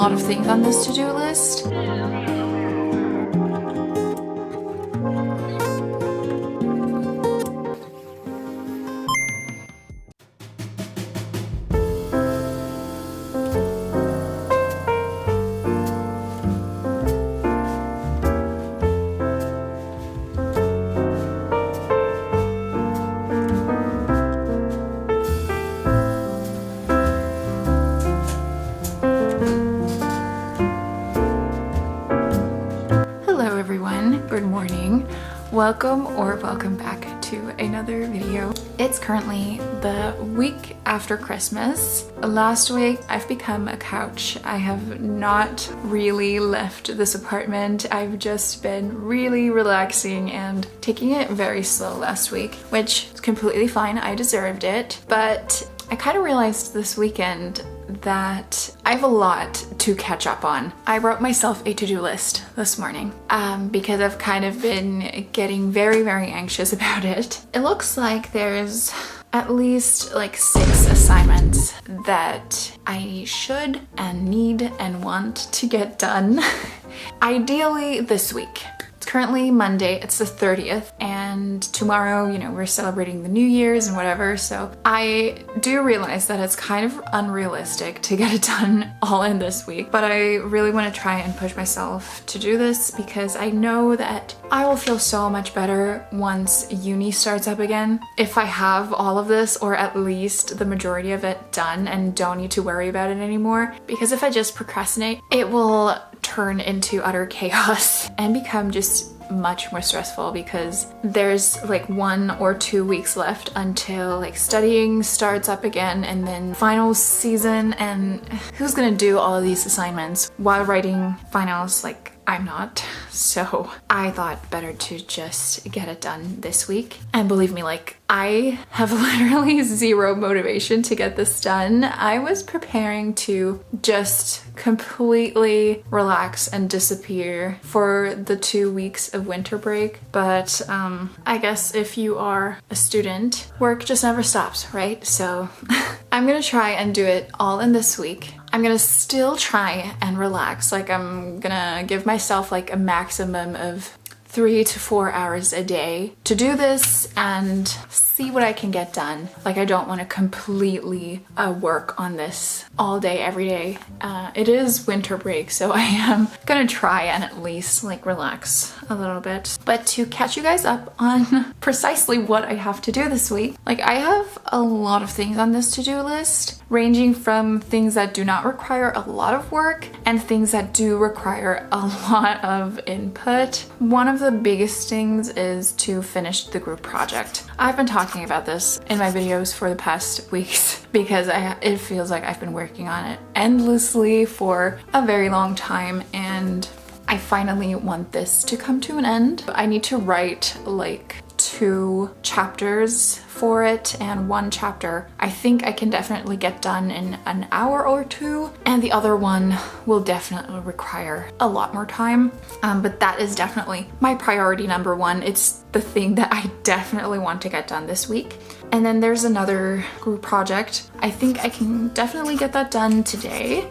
lot of things on this to-do list. Good morning. Welcome back to another video. It's currently the week after Christmas. Last week I've become a couch. I have not really left this apartment. I've just been really relaxing and taking it very slow last week, which is completely fine. I deserved it. But I kind of realized this weekend that I have a lot to catch up on. I wrote myself a to-do list this morning because I've kind of been getting very anxious about it. It looks like there's at least like 6 assignments that I should and need and want to get done. Ideally this week. It's currently Monday, it's the 30th, and tomorrow, you know, we're celebrating the New Year's and whatever, so I do realize that it's kind of unrealistic to get it done all in this week, but I really want to try and push myself to do this because I know that I will feel so much better once uni starts up again if I have all of this, or at least the majority of it done and don't need to worry about it anymore, because if I just procrastinate, it will turn into utter chaos and become just much more stressful because there's like 1 or 2 weeks left until like studying starts up again, and then finals season, and who's gonna do all of these assignments while writing finals? Like, I'm not. So I thought better to just get it done this week. And believe me, like, I have literally zero motivation to get this done. I was preparing to just completely relax and disappear for the 2 weeks of winter break. But I guess if you are a student, work just never stops, right? So I'm gonna try and do it all in this week. I'm gonna still try and relax. Like, I'm gonna give myself like a maximum of 3 to 4 hours a day to do this and see what I can get done. Like, I don't want to completely work on this all day, every day. It is winter break, so I am gonna try and at least like relax a little bit. But to catch you guys up on precisely what I have to do this week, like, I have a lot of things on this to-do list, ranging from things that do not require a lot of work and things that do require a lot of input. One of the biggest things is to finish the group project. I've been talking about this in my videos for the past weeks because it feels like I've been working on it endlessly for a very long time, and I finally want this to come to an end. I need to write like 2 chapters for it, and 1 chapter I think I can definitely get done in an hour or 2, and the other one will definitely require a lot more time. But that is definitely my priority number 1. It's the thing that I definitely want to get done this week. And then there's another group project. I think I can definitely get that done today.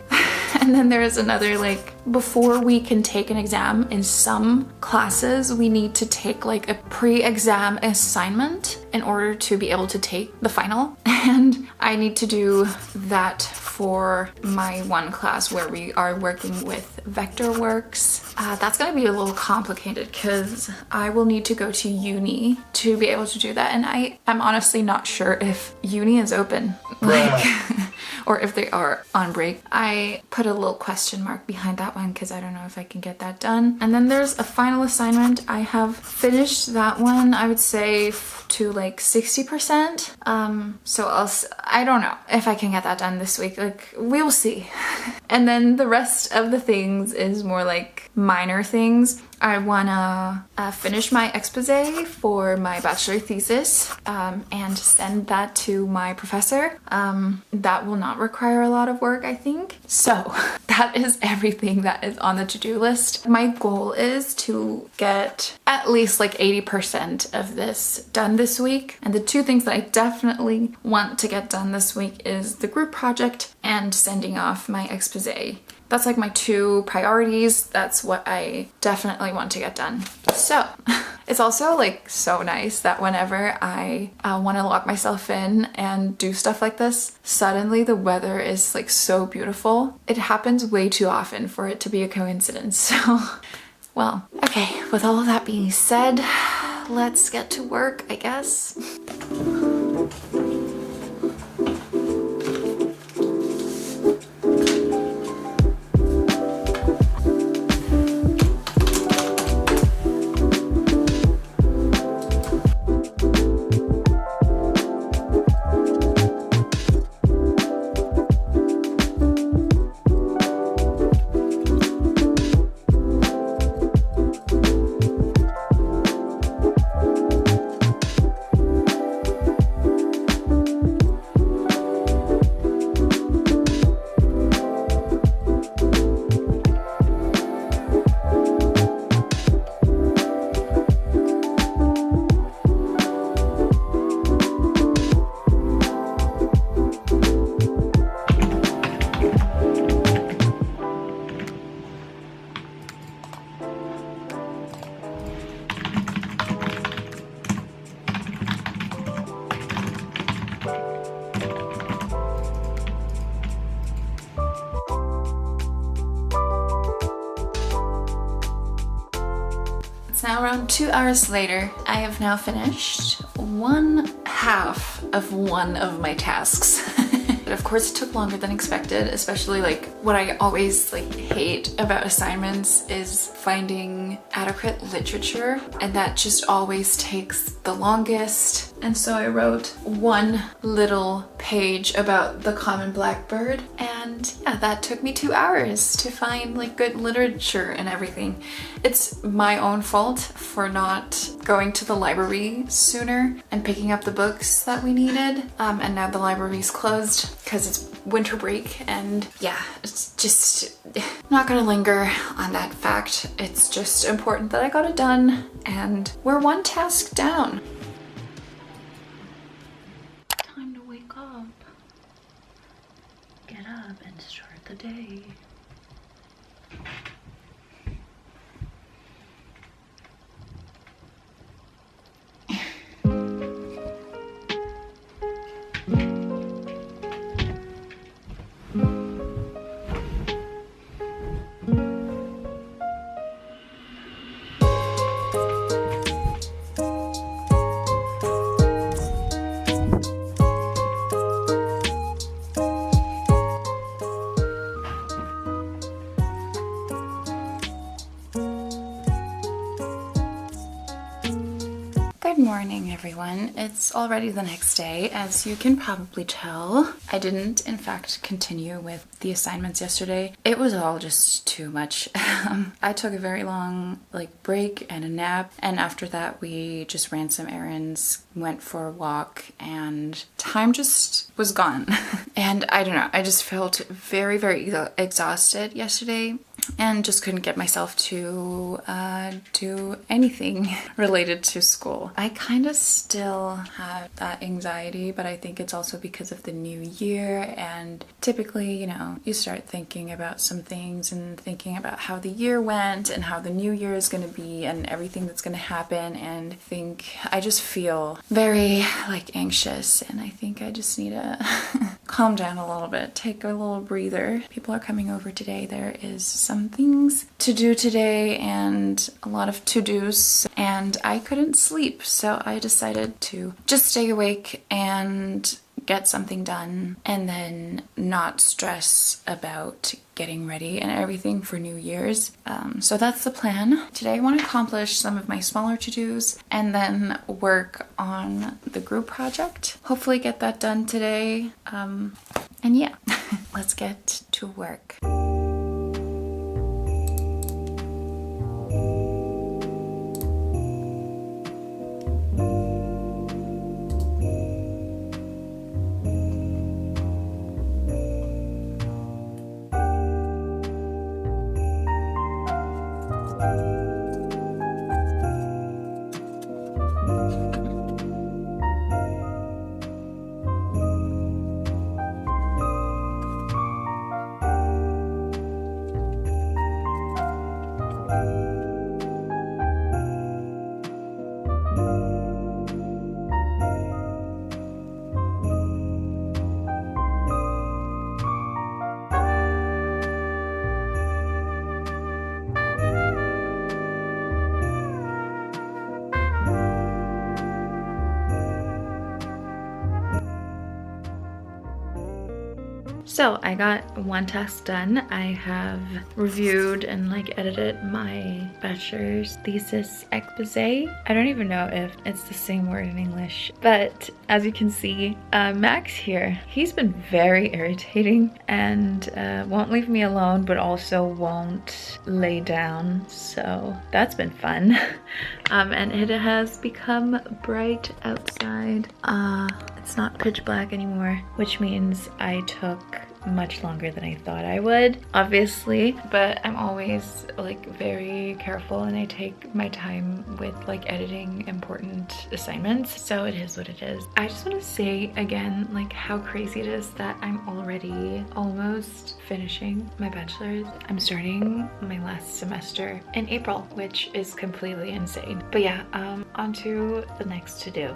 And then there's another, like, before we can take an exam in some classes, we need to take like a pre-exam assignment in order to be able to take the final. And I need to do that for my one class where we are working with Vectorworks. That's gonna be a little complicated because I will need to go to uni to be able to do that. And I'm honestly not sure if uni is open. Like, or if they are on break. I put a little question mark behind that one because I don't know if I can get that done. And then there's a final assignment. I have finished that one, I would say, to like 60%. So I don't know if I can get that done this week. Like, we'll see. And then the rest of the things is more like minor things. I wanna finish my expose for my bachelor thesis and send that to my professor. That will not require a lot of work, I think. So that is everything that is on the to-do list. My goal is to get at least like 80% of this done this week. And the 2 things that I definitely want to get done this week is the group project and sending off my expose. that's like my two priorities. That's what I definitely want to get done. So it's also like so nice that whenever I want to lock myself in and do stuff like this, suddenly the weather is like so beautiful. It happens way too often for it to be a coincidence. So, well, okay, with all of that being said, let's get to work, I guess. Now around 2 hours later, I have now finished one half of one of my tasks. But of course it took longer than expected, especially like what I always like hate about assignments is finding adequate literature, and that just always takes the longest. And so I wrote one little page about the common blackbird, and yeah, that took me 2 hours to find like good literature and everything. It's my own fault for not going to the library sooner and picking up the books that we needed. And now the library's closed because it's winter break, and yeah, it's just not gonna linger on that fact. It's just important that I got it done, and we're one task down. Time to wake up. Get up and start the day. Good morning, everyone. It's already the next day, as you can probably tell. I didn't, in fact, continue with the assignments yesterday. It was all just too much. I took a very long break and a nap, and after that we just ran some errands, went for a walk, and time just was gone. And I don't know, I just felt very, very exhausted yesterday and just couldn't get myself to do anything related to school. I kind of still have that anxiety, but I think it's also because of the new year, and typically, you know, you start thinking about some things and thinking about how the year went and how the new year is going to be and everything that's going to happen, and I just feel very anxious, and I think I just need to calm down a little bit, take a little breather. People are coming over today. There is some things to do today and a lot of to-dos, and I couldn't sleep, so I decided to just stay awake and get something done and then not stress about getting ready and everything for New Year's. So that's the plan. Today I want to accomplish some of my smaller to-dos and then work on the group project. Hopefully get that done today. And yeah, let's get to work. So I got one task done. I have reviewed and like edited my bachelor's thesis expose. I don't even know if it's the same word in English, but as you can see, Max here, he's been very irritating and won't leave me alone, but also won't lay down. So that's been fun. And it has become bright outside. It's not pitch black anymore, which means I took much longer than I thought I would, obviously, but I'm always like very careful and I take my time with like editing important assignments, so it is what it is. I just want to say again like how crazy it is that I'm already almost finishing my bachelor's. I'm starting my last semester in April, which is completely insane. But yeah, on to the next to do.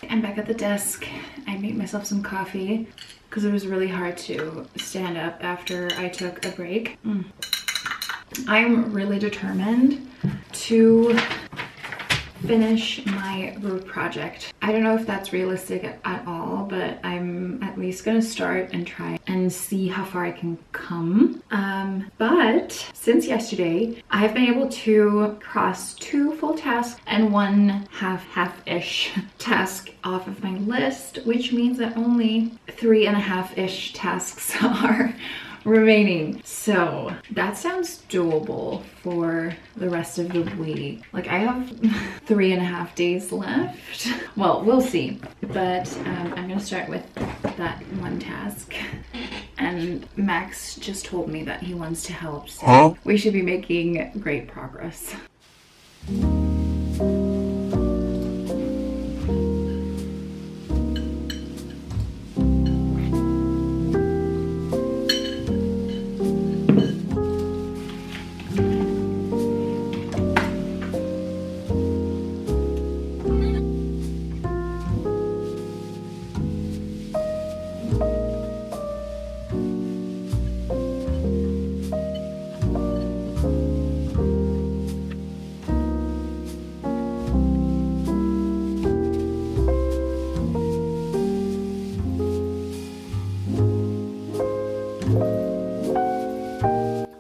I'm back at the desk. I made myself some coffee because it was really hard to stand up after I took a break. I'm really determined to finish my group project. I don't know if that's realistic at all, but I'm at least gonna start and try and see how far I can come. But since yesterday, I have been able to cross 2 full tasks and 1 half-ish task off of my list, which means that only 3.5-ish tasks are remaining. So that sounds doable for the rest of the week. Like I have 3.5 days left. Well, we'll see. But I'm gonna start with that one task. And Max just told me that he wants to help, so we should be making great progress.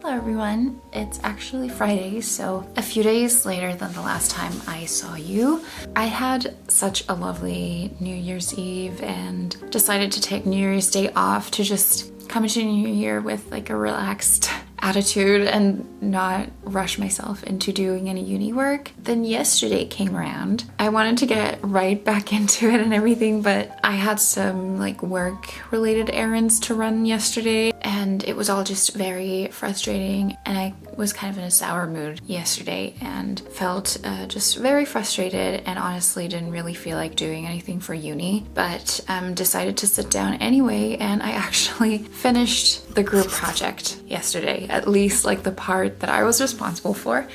Everyone, it's actually Friday, so a few days later than the last time I saw you. I had such a lovely New Year's Eve and decided to take New Year's Day off to just come into New Year with like a relaxed attitude and not rush myself into doing any uni work. Then yesterday came around. I wanted to get right back into it and everything, but I had some like work related errands to run yesterday and it was all just very frustrating, and I was kind of in a sour mood yesterday and felt just very frustrated and honestly didn't really feel like doing anything for uni, but decided to sit down anyway, and I actually finished the group project yesterday, at least like the part that I was responsible for.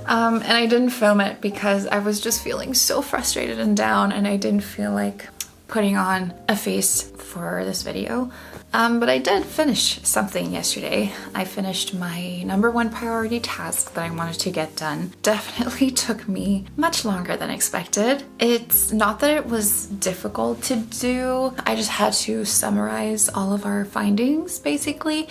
And I didn't film it because I was just feeling so frustrated and down, and I didn't feel like putting on a face for this video. But I did finish something yesterday. I finished my number one priority task that I wanted to get done. Definitely took me much longer than expected. It's not that it was difficult to do. I just had to summarize all of our findings basically,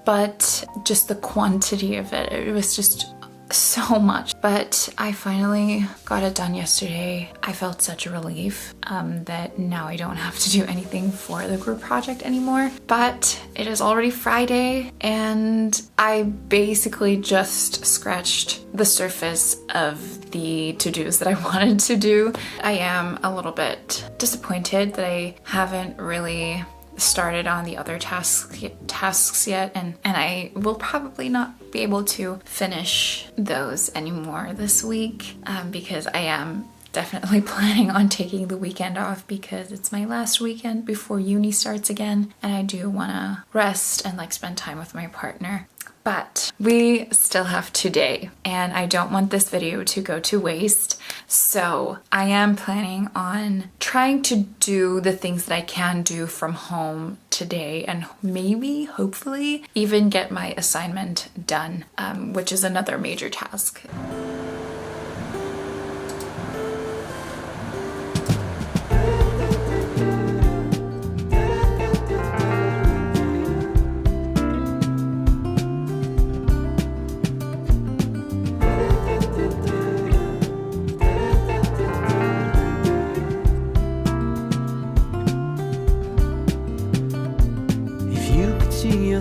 but just the quantity of it, it was just so much. But I finally got it done yesterday. I felt such a relief that now I don't have to do anything for the group project anymore. But it is already Friday and I basically just scratched the surface of the to-dos that I wanted to do. I am a little bit disappointed that I haven't really started on the other tasks yet, and I will probably not be able to finish those anymore this week because I am definitely planning on taking the weekend off because it's my last weekend before uni starts again, and I do want to rest and like spend time with my partner. But we still have today, and I don't want this video to go to waste. So I am planning on trying to do the things that I can do from home today, and maybe, hopefully, even get my assignment done, which is another major task.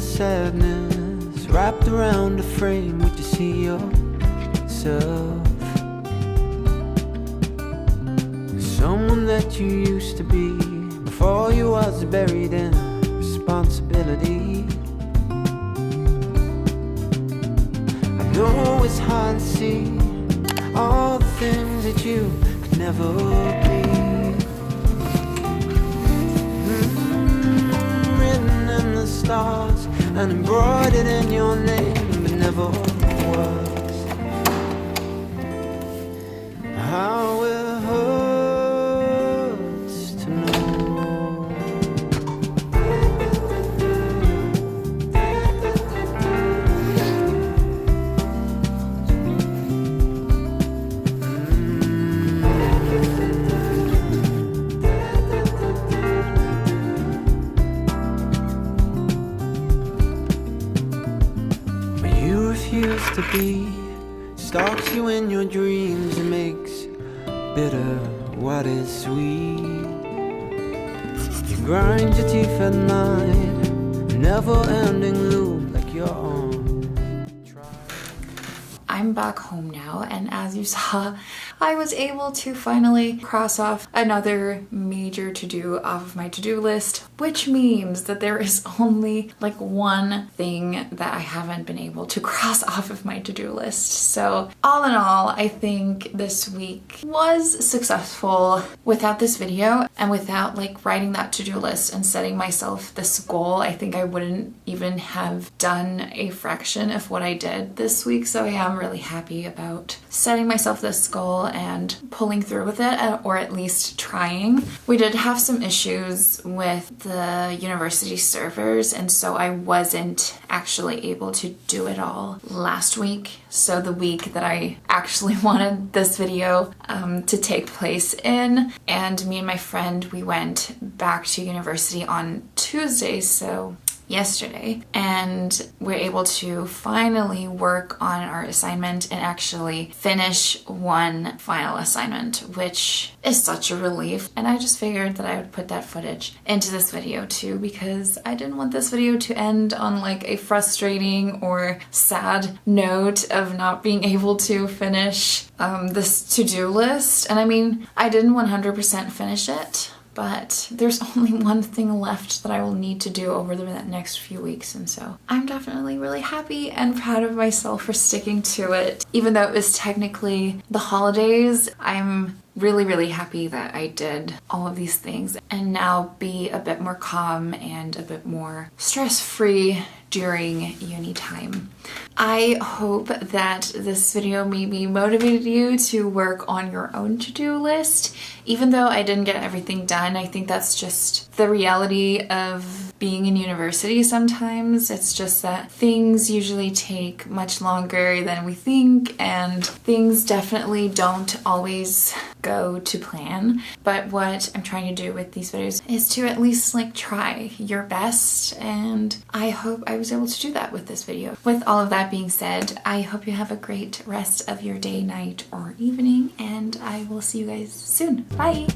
Sadness wrapped around a frame, would you see yourself? Someone that you used to be before you was buried in responsibility. I know it's hard to see all the things that you could never be. Written in the stars and embroidered in your name, but never was. How it hurts to know. To be stalks you in your dreams and makes bitter what is sweet. You grind your teeth at night, never-ending loop like your own. I'm back home now, and as you saw, I was able to finally cross off another major to-do off of my to-do list, which means that there is only like one thing that I haven't been able to cross off of my to-do list. So all in all, I think this week was successful. Without this video and without like writing that to-do list and setting myself this goal, I think I wouldn't even have done a fraction of what I did this week. So I am really happy about setting myself this goal and pulling through with it, or at least trying. We did have some issues with the university servers, and so I wasn't actually able to do it all last week. So the week that I actually wanted this video to take place in, and me and my friend, we went back to university on Tuesday, so yesterday, and we're able to finally work on our assignment and actually finish one final assignment, which is such a relief. And I just figured that I would put that footage into this video too, because I didn't want this video to end on like a frustrating or sad note of not being able to finish this to-do list. And I mean, I didn't 100% finish it, but there's only one thing left that I will need to do over the next few weeks, and so I'm definitely really happy and proud of myself for sticking to it. Even though it was technically the holidays, I'm really happy that I did all of these things and now be a bit more calm and a bit more stress-free during uni time. I hope that this video maybe motivated you to work on your own to-do list. Even though I didn't get everything done, I think that's just the reality of being in university sometimes. It's just that things usually take much longer than we think, and things definitely don't always go to plan. But what I'm trying to do with these videos is to at least like try your best, and I hope I was able to do that with this video. With all of that being said, I hope you have a great rest of your day, night, or evening, and I will see you guys soon. Bye!